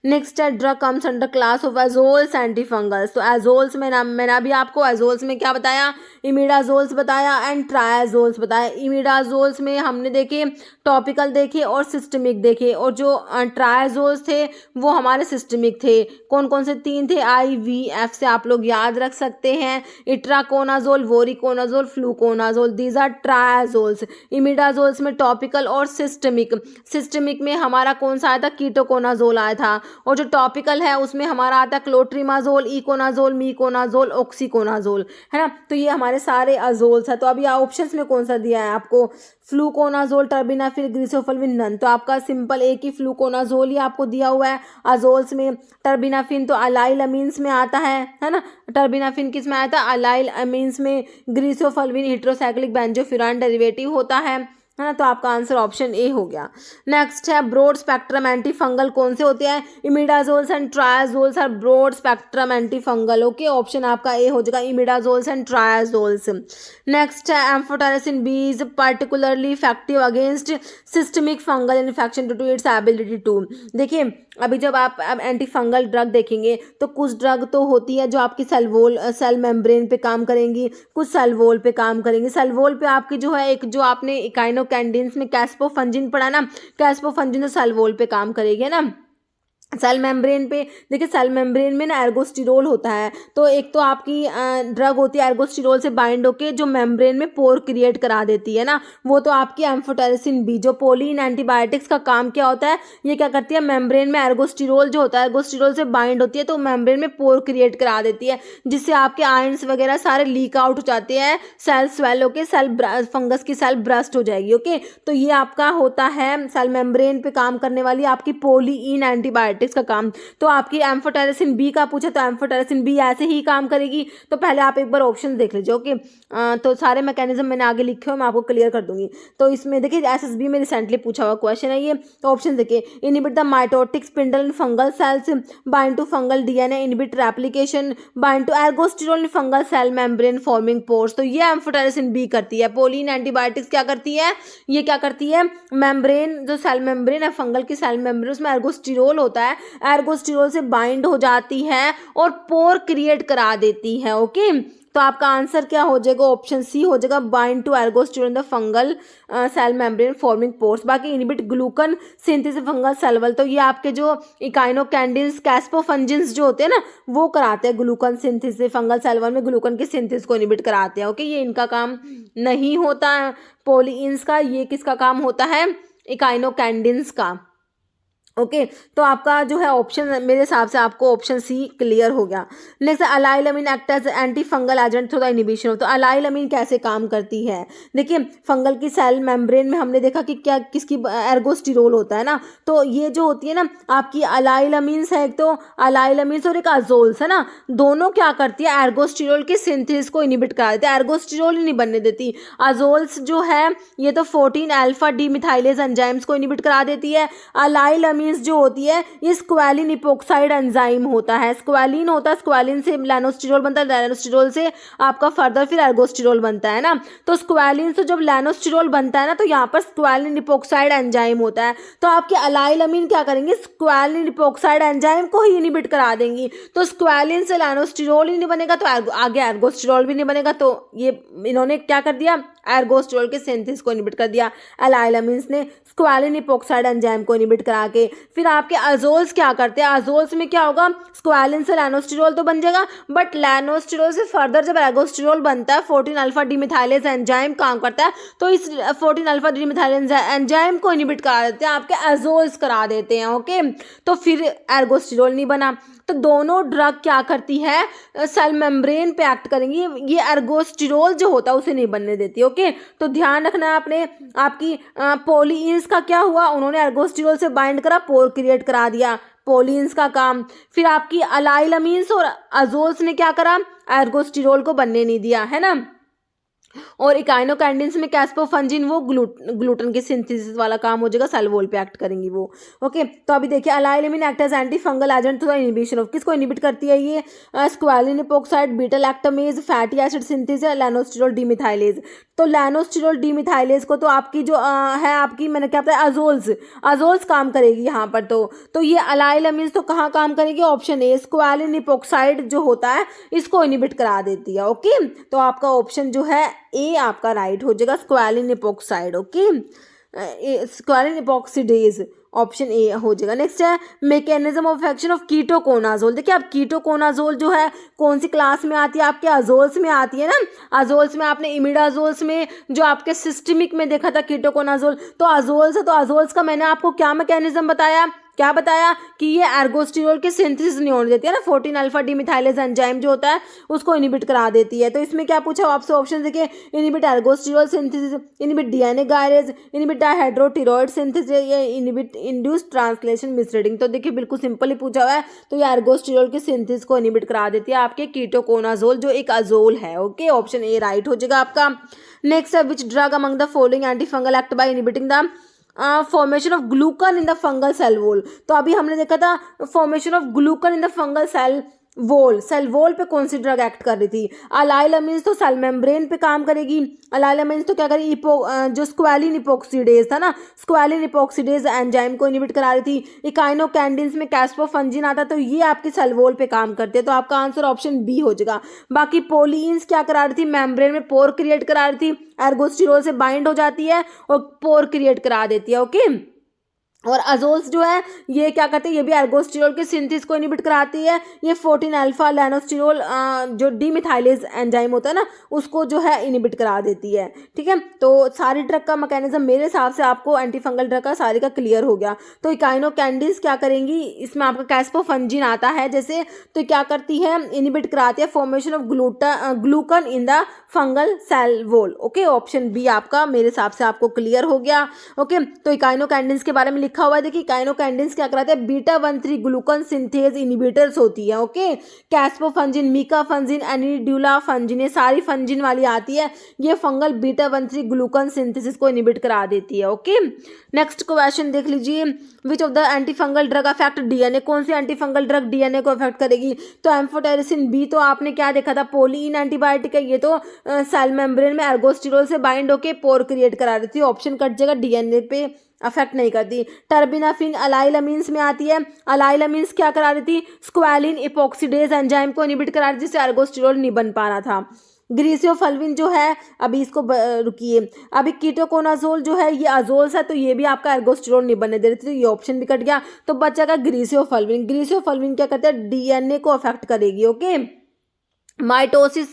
Speaker 1: Next है drug comes under class of azoles antifungals. तो azoles में मैंने अभी आपको एजोल्स में क्या बताया, इमिडाजोल्स बताया एंड ट्रायाजोल्स बताया। इमिडाजोल्स में हमने देखे टॉपिकल देखे और सिस्टमिक देखे, और जो ट्रायाजोल्स थे वो हमारे सिस्टमिक थे। कौन कौन से तीन थे, IVF से आप लोग याद रख सकते हैं, itraconazole, voriconazole, fluconazole, these are triazoles. Imidazoles में टॉपिकल और सिस्टमिक। सिस्टमिक में हमारा कौन सा आया था, कीटोकोनाजोल आया था, और जो टॉपिकल है उसमें हमारा आता है क्लोट्रिमाजोल, इकोनाजोल, मीकोनाजोल, ऑक्सीकोनाजोल, है ना। तो ये हमारे सारे अजोल्स है। तो अभी ऑप्शंस में कौन सा दिया है आपको, फ्लूकोनाजोल, टर्बिनाफिल, ग्लिसोफिन, नन। तो आपका सिंपल एक ही फ्लूकोनाजोल ही आपको दिया हुआ है अजोल्स में। टर्बिनाफिन तो अलाइल अमीन्स में आता है ना। टर्बिनाफिन किस में आता है, अलाइल अमीन्स में। ग्लिसोफिन हेटेरोसाइक्लिक बेंजोफ्यूरान डेरिवेटिव होता है ना। तो आपका आंसर ऑप्शन ए हो गया। नेक्स्ट है ब्रॉड स्पेक्ट्रम एंटीफंगल कौन से होते हैं, imidazoles and triazoles are broad spectrum antifungal. Okay, option आपका ए हो जाएगा, इमिडाजोल्स एंड ट्रायाजोल्स। नेक्स्ट है amphotericin B is particularly effective against systemic fungal infection due to its ability to. देखिए अभी जब आप एंटी फंगल ड्रग देखेंगे तो कुछ ड्रग तो होती है जो आपकी सेल मेम्ब्रेन पे काम करेंगी, कुछ सेल वॉल पे काम करेंगी। सेल वॉल पे आपकी जो है एक जो आपने इकाइनोकैंडिन्स में कैस्पोफंजिन पढ़ा ना, कैस्पोफंजिन तो सेल वॉल पे काम करेगी ना। सेल मेम्ब्रेन पे देखिए, सेल मेम्ब्रेन में ना एर्गोस्टिरोल होता है, तो एक तो आपकी ड्रग होती है एर्गोस्टिरोल से बाइंड होके जो मेम्ब्रेन में पोर क्रिएट करा देती है ना, वो तो आपकी एम्फोटेरेसिन बी। जो पोलिन एंटीबायोटिक्स का काम क्या होता है, ये क्या करती है, मेम्ब्रेन में एर्गोस्टिरोल जो होता है एर्गोस्टिरोल से बाइंड होती है तो मेम्ब्रेन में पोर क्रिएट करा देती है, जिससे आपके आयंस वगैरह सारे लीक आउट हो जाते हैं, सेल स्वेल होके सेल फंगस की सेल ब्रस्ट हो जाएगी। ओके, तो ये आपका होता है सेल मेम्ब्रेन पे काम करने वाली आपकी पोलिन एंटीबायोटिक्स का काम। तो आपकी एम्फोटेरेसिन बी का पूछा तो एम्फोटेरेसिन बी ऐसे ही काम करेगी। तो पहले आप एक बार ऑप्शन देख लीजिए। ओके, तो सारे मैकेनिज्म मैंने आगे लिखे हो, मैं आपको क्लियर कर दूंगी। तो इसमें देखिए SSB में रिसेंटली पूछा हुआ क्वेश्चन है ये। तो ऑप्शन देखिए, inhibit the mitotic spindle in fungal cells, bind to fungal DNA, inhibit replication, bind to ergosterol in fungal cell membrane forming pores. तो ये एम्फोटेरेसिन बी करती है। पोलिन एंटीबायोटिक्स क्या करती है, ये क्या करती है, मेम्ब्रेन जो सेल मेम्ब्रेन है फंगल की सेल मेम्ब्रेन उसमें एर्गोस्टिरोल होता है, एर्गोस्टिरोल से बाइंड हो जाती है और पोर क्रिएट करा देती है। ओके, तो आपका आंसर क्या हो जाएगा, ऑप्शन सी हो जाएगा, bind to ergosterol in the fungal cell membrane forming pores. बाकी inhibit glucan synthesis fungal cell wall, तो ये आपके जो इकाइनोकैंडिन्स कैस्पोफंजिन्स जो होते हैं ना वो कराते हैं glucan synthesis fungal cell wall में, ग्लूकन के सिंथेसिस को इनहिबिट कराते हैं। ओके, ये इनका काम नहीं होता है पोलिइन्स का, ये किसका काम होता है, इकाइनोकैंडिन्स का। ओके, तो आपका जो है ऑप्शन मेरे हिसाब से आपको ऑप्शन सी क्लियर हो गया। Next allylamine act as anti fungal agent through the inhibition. तो अलाइलामिन कैसे काम करती है, देखिए फंगल की सेल मेम्ब्रेन में हमने देखा कि क्या किसकी एर्गोस्टिरोल होता है ना, तो ये जो होती है ना आपकी अलाइलामिन्स है, एक तो अलाइलामिन्स और एक अजोल्स है ना, दोनों क्या करती है एर्गोस्टिरोल के सिंथेसिस को इनहिबिट करा देती है, एर्गोस्टिरोल ही नहीं बनने देती। अजोल्स जो है ये तो 14 अल्फा डीमिथाइलेज एंजाइम्स को इनहिबिट करा देती है। अलाइलामिन जो होती है ये स्क्वालिन इपोक्साइड एंजाइम होता है, स्क्वालिन होता है, स्क्वालिन से लैनोस्टिरोल बनता है, लैनोस्टिरोल से आपका फर्दर फिर एर्गोस्टिरोल बनता है ना। तो स्क्वालिन से जब लैनोस्टिरोल बनता है ना तो यहाँ पर स्क्वालिन इपोक्साइड एंजाइम होता है, तो आपके अलाइलामिन क्या करेंगे, स्क्वालिन इपोक्साइड एंजाइम को ही इनहिबिट करा देंगी। तो स्क्वालिन से लैनोस्टिरोल ही नहीं बनेगा तो आगे एर्गोस्टिरोल भी नहीं बनेगा, तो ये इन्होंने क्या कर दिया, एर्गोस्टिरोल के सिंथेसिस को इनहिबिट कर दिया अलाइलामिन्स ने स्क्वालिन इपोक्साइड एंजाइम को इनहिबिट करा के। फिर आपके अजोल्स क्या करते हैं, अजोल्स में क्या होगा, स्क्वालिन से लैनोस्टिरोल तो बन जाएगा, बट लैनोस्टिरोल से फर्दर जब एर्गोस्टिरोल बनता है 14 अल्फा डीमिथाइलेज एंजाइम काम करता है, तो इस 14 अल्फा डीमिथाइलेज एंजाइम को इनहिबिट करा देते हैं, आपके अजोल्स करा देते हैं। ओके, तो फिर एर्गोस्टिरोल नहीं बना, तो दोनों ड्रग क्या करती है, सेल मेम्ब्रेन पे एक्ट करेंगी, ये एर्गोस्टिरोल जो होता है उसे नहीं बनने देती। ओके, तो ध्यान रखना है आपने। आपकी पोलिन्स का क्या हुआ, उन्होंने एर्गोस्टिरोल से बाइंड करा, पोर क्रिएट करा दिया, पोलिन्स का काम। फिर आपकी अलाइलमीन्स और अजोल्स ने क्या करा, एर्गोस्टिरोल को बनने नहीं दिया, है ना। और इकाइनोकैंडिन्स में कैस्पोफंजिन वो ग्लूटन के सिंथेसिस वाला काम हो जाएगा, सेल वॉल पे एक्ट करेंगी वो। ओके, तो अभी देखिए allylamine act as anti fungal agent through inhibition of, किसको इनहिबिट करती है ये, squalene epoxide, beta lactamase, fatty acid synthesis, lanosterol demethylase. तो लैनोस्टिरोल डीमिथाइलेज को तो आपकी जो है आपकी, मैंने क्या बताया, अजोल्स काम करेगी यहाँ पर। तो ये अलाइलमिन तो कहाँ काम करेगी, ऑप्शन ए स्क्वालिन इपोक्साइड जो होता है इसको इनहिबिट करा देती है। ओके, तो आपका ऑप्शन जो है ए आपका राइट हो जाएगा, squalene epoxide. Okay, squalene epoxidase option A हो जाएगा। नेक्स्ट है mechanism of action of ketoconazole. देखिए अब कीटोकोनाजोल जो है कौन सी क्लास में आती है, आपके अजोल्स में आती है ना। अजोल्स में आपने इमिडाजोल्स में जो आपके सिस्टमिक में देखा था कीटोकोनाजोल, तो अजोल्स है, तो अजोल्स का मैंने आपको क्या मैकेनिज्म बताया, क्या बताया कि ये एर्गोस्टिरोल के सिंथेसिस नहीं होने देती है ना, 14 अल्फा डिमिथाइलेज एंजाइम जो होता है उसको इनहिबिट करा देती है। तो इसमें क्या पूछा आपसे, ऑप्शन देखिए, inhibit ergosterol synthesis, inhibit DNA gyrase, inhibit dihydropteroate synthesis, या इनहिबिट इंड्यूस ट्रांसलेशन मिसरीडिंग। तो देखिए बिल्कुल सिंपल ही पूछा हुआ है, तो ये एर्गोस्टिरोल के सिंथेसिस को इनहिबिट करा देती है आपके कीटोकोनाजोल जो एक अजोल है। ओके, ऑप्शन ए राइट हो जाएगा आपका। नेक्स्ट है which drug among the following anti fungal act by inhibiting the formation of glucan in the fungal cell wall. तो अभी हमने देखा था formation of glucan in the fungal cell wall पे कौन सी ड्रग एक्ट कर रही थी, अलाइलमिन्स तो सेल मेम्ब्रेन पे काम करेगी। अलाइलमिन्स तो क्या करेगी, जो स्क्वालिन इपोक्सिडेज था ना, स्क्वालिन इपोक्सिडेज एंजाइम को इनहिबिट करा रही थी। इकाइनोकैंडिन्स में कैस्पोफंजिन आता, तो ये आपके सेल वॉल पे काम करते हैं, तो आपका आंसर ऑप्शन बी हो जाएगा। बाकी पोलिन्स क्या करा रही थी, मेम्ब्रेन में पोर क्रिएट करा रही थी, एर्गोस्टिरोल से बाइंड हो जाती है और पोर क्रिएट करा देती है। ओके, और अजोल्स जो है ये क्या करते हैं, ये भी एर्गोस्टिरोल के सिंथेसिस को इनहिबिट कराती है। ये 14 अल्फा लैनोस्टिरोल जो डीमिथाइलेज एंजाइम होता है ना उसको जो है इनहिबिट करा देती है। ठीक है, तो सारी ड्रग का मैकेनिज्म मेरे हिसाब से आपको एंटी फंगल ड्रग का सारी का क्लियर हो गया। तो इकाइनोकैंडिन्स क्या करेंगी, इसमें आपका कैस्पोफंजिन आता है जैसे, तो क्या करती है, इनहिबिट कराती है formation of glucan in the fungal cell wall. Okay, option B आपका मेरे हिसाब से आपको क्लियर हो गया। ओके, तो इकाइनोकैंडिन्स के बारे में लिखा हुआ है, देखिए काइनोकैंडिन्स क्या कराते हैं, बीटा 1,3 ग्लूकन सिंथेज इनहिबिटर्स होती है। ओके, कैस्पोफंजिन, मीकाफंजिन, एनिड्यूलाफंजिन, ये सारी फंजिन वाली आती है, ये फंगल बीटा 1,3 ग्लूकन सिंथेसिस को इनहिबिट करा देती है। ओके, नेक्स्ट क्वेश्चन देख लीजिए, विच of the anti fungal drug affect DNA, कौन सी एंटी फंगल ड्रग डीएनए को अफेक्ट करेगी, तो एम्फोटेरिसिन बी, तो आपने क्या देखा था, पोलिन एंटीबायोटिक है, ये तो सेल मेम्ब्रेन में एर्गोस्टिरोल से बाइंड होके पोर क्रिएट करा देती है, ऑप्शन कट जाएगा, डीएनए पे अफेक्ट नहीं करती। टर्बिनाफिन अलाइलमिन्स में आती है, अलाइलमिन्स क्या करा रही थी, स्क्वालिन इपोक्सिडेज एंजाइम को इनहिबिट करा रही थी, जिससे एर्गोस्टिरोल नहीं बन पा रहा था। ग्रीसियोफल्विन जो है, अभी इसको रुकिए, अभी कीटोकोनाजोल जो है ये अजोल्स है, तो ये भी आपका एर्गोस्टिरोल नहीं बनने दे रही थी, तो ये ऑप्शन भी कट गया। तो बचेगा ग्रीसियोफल्विन। ग्रीसियोफल्विन क्या करते हैं, डीएनए को अफेक्ट करेगी। ओके, माइटोसिस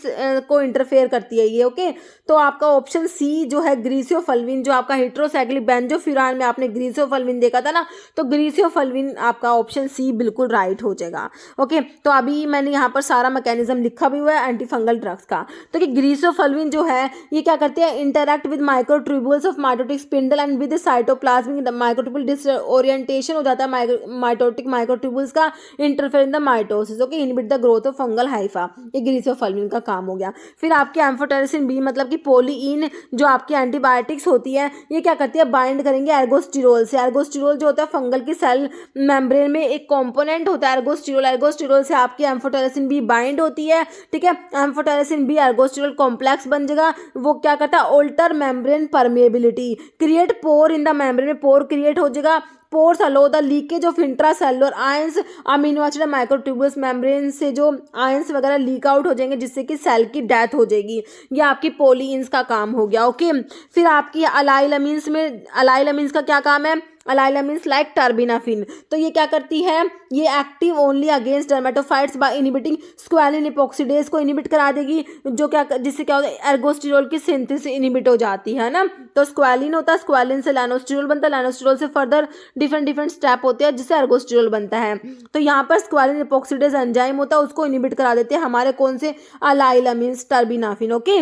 Speaker 1: को इंटरफेयर करती है ये। ओके, तो आपका ऑप्शन सी जो है ग्रीसियोफल्विन, जो आपका हेट्रोसाइक्लिक बेंजोफ्यूरान में आपने ग्रीसियोफल्विन देखा था ना, तो ग्रीसियोफल्विन आपका ऑप्शन सी बिल्कुल राइट हो जाएगा। ओके, तो अभी मैंने यहाँ पर सारा मैकेनिज्म लिखा भी हुआ है एंटी फंगल ड्रग्स का। तो कि ग्रीसियोफल्विन जो है ये क्या करते हैं, interact with microtubules of mitotic spindle and with cytoplasmic microtubule disorientation हो जाता है माइटोटिक माइक्रोट्यूब्यूल्स का, interfere in the mitosis. Okay, inhibit the growth of fungal Haifa, ये ग्रीसियोफल्विन का काम हो गया। फिर आपकी एम्फोटेरिसिन बी मतलब कि पोलिइन जो आपकी एंटीबायोटिक्स होती है, ये क्या करती है, बाइंड करेंगे एर्गोस्टिरोल से। एर्गोस्टिरोल जो होता है फंगल की सेल मेम्ब्रेन में एक कंपोनेंट होता है एर्गोस्टिरोल, एर्गोस्टिरोल से आपकी एम्फोटेरिसिन बी बाइंड होती है। ठीक है, एम्फोटेरिसिन बी एर्गोस्टिरोल कॉम्प्लेक्स बन जाएगा, वो क्या करता है, alter membrane permeability, create pore in the membrane में पोर क्रिएट हो जाएगा। Pores allow the leakage of intracellular ions amino acid microtubules, membrane से जो आयंस वगैरह लीक आउट हो जाएंगे जिससे कि सेल की डेथ हो जाएगी। ये आपकी पोलिन्स का काम हो गया। ओके, फिर आपकी अलाइलमिन्स में, अलाइलमिन्स का क्या काम है, अलाइला मीन्स लाइक टर्बिनाफिन। तो ये क्या करती है, ये active only against dermatophytes by inhibiting squalene epoxidase को इनिबिट करा देगी, जो क्या जिससे क्या होता है एर्गोस्टिरोल की सिंथेसिस इनिबिट हो जाती है ना। तो स्क्वालिन होता है, स्क्वालिन से लाइनोस्टिरोल बनता है, लाइनोस्टिरोल से फर्दर डिफरेंट स्टेप होते हैं जिससे एर्गोस्टिरोल बनता है। तो यहाँ पर स्क्वालिन इपॉक्सीडेज एंजाइम होता है, उसको इनिबिट करा देते हैं हमारे कौन से, अलाइला मीन्स टर्बिनाफिन। ओके,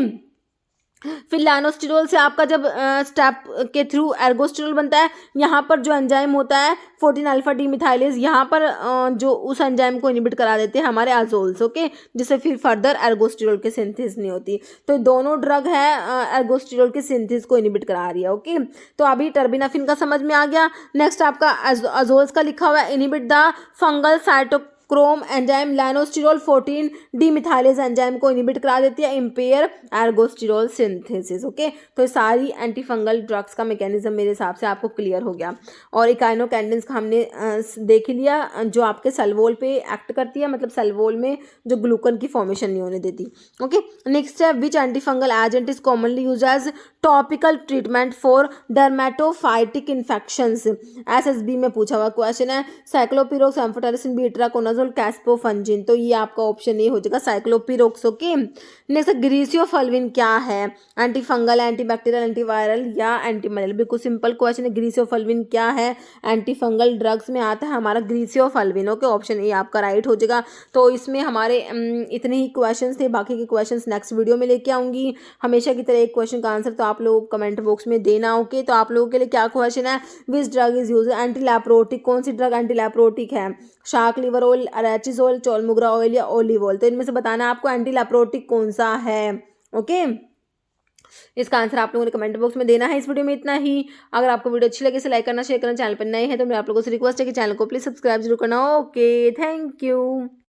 Speaker 1: फिर लाइनोस्टिरोल से आपका जब स्टेप के थ्रू एर्गोस्टिरोल बनता है, यहाँ पर जो एंजाइम होता है 14 अल्फा डीमिथाइलेज, यहाँ पर जो उस एंजाइम को इनिबिट करा देते हैं हमारे अजोल्स। ओके, जिससे फिर फर्दर एर्गोस्टिरोल की सिंथेसिस नहीं होती। तो दोनों ड्रग है एर्गोस्टिरोल की सिंथेसिस को इनिबिट करा रही है। ओके, तो अभी टर्बिनाफिन का समझ में आ गया। नेक्स्ट आपका अजोल्स का लिखा हुआ है, inhibit the fungal cytochrome enzyme lanosterol 14 demethylase enzyme को इनिबिट करा देती है, इम्पेयर एर्गोस्टिरोल सिंथेसिस। ओके, तो ये सारी एंटी फंगल ड्रग्स का मैकेनिज्म मेरे हिसाब से आपको क्लियर हो गया। और इकाइनोकैंडिन्स का हमने देख लिया, जो आपके सेल वॉल पे एक्ट करती है, मतलब सेल वॉल में जो ग्लूकन की फॉर्मेशन नहीं होने देती। ओके, नेक्स्ट है which anti fungal agent is commonly use as topical treatment for dermatophytic infections. SSB में पूछा हुआ क्वेश्चन है, ciclopirox, amphotericin B, itraconazole, caspofungin. तो ये आपका ऑप्शन ए हो जाएगा साइक्लोपिरोक्स। ओके, नेक्स्ट ग्रीसियोफल्विन क्या है, anti fungal, anti bacterial, antiviral या एंटी मलेरियल। बिल्कुल सिंपल क्वेश्चन है, ग्रीसियोफल्विन क्या है, एंटी फंगल ड्रग्स में आता है हमारा ग्रीसियोफल्विन। ओके, ऑप्शन ए आपका राइट हो जाएगा। तो इसमें हमारे इतने ही क्वेश्चंस थे, बाकी के क्वेश्चंस नेक्स्ट वीडियो में लेके आऊंगी। हमेशा की तरह एक क्वेश्चन का आंसर तो आप लोग कमेंट बॉक्स में देना। ओके, तो आप लोगों के लिए क्या क्वेश्चन है, which drug is use anti leprotic, कौन सी ड्रग एंटी लैप्रोटिक है, shark liver oil, arachis oil, chaulmoogra oil या ओलिव ऑयल। तो इनमें से बताना आपको एंटी लैप्रोटिक कौन सा है। ओके, इसका आंसर आप लोगों ने कमेंट बॉक्स में देना है। इस वीडियो में इतना ही। अगर आपको वीडियो अच्छी लगे इसे लाइक करना, शेयर करना, चैनल पर नए हैं तो मैं आप लोगों से रिक्वेस्ट है कि चैनल को प्लीज सब्सक्राइब जरूर करना। Okay, thank you.